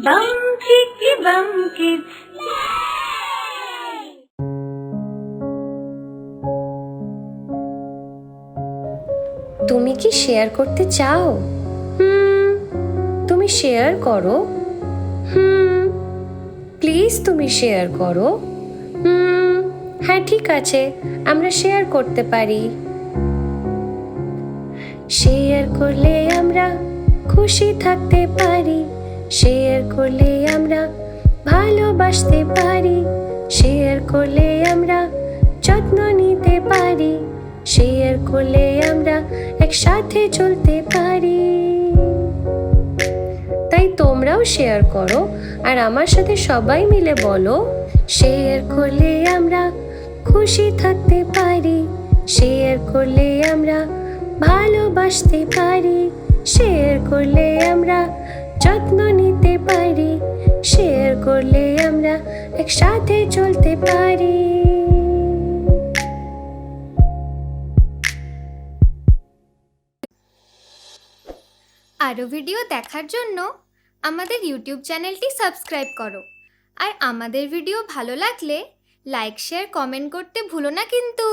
Bum Chickie Bum Kids. তুমি কি share করতে চাও? তুমি শেয়ার করো। প্লিজ তুমি শেয়ার করো। হ্যাঁ, ঠিক আছে, আমরা শেয়ার করতে পারি। শেয়ার করলে আমরা খুশি থাকতে পারি, শেয়ার করলে আমরা ভালোবাসতে পারি, শেয়ার করলে আমরা যত্ন নিতে পারি, শেয়ার করলে আমরা একসাথে চলতে পারি। তাই তোমরাও শেয়ার করো আর আমার সাথে সবাই মিলে বলো, শেয়ার করলে আমরা খুশি থাকতে পারি, শেয়ার করলে আমরা ভালোবাসতে পারি, শেয়ার করলে আমরা যত্ন নিতে পারি, শেয়ার করলে আমরা একসাথে চলতে পারি। আরও ভিডিও দেখার জন্য আমাদের ইউটিউব চ্যানেলটি সাবস্ক্রাইব করো। আর আমাদের ভিডিও ভালো লাগলে লাইক, শেয়ার, কমেন্ট করতে ভুলো না কিন্তু।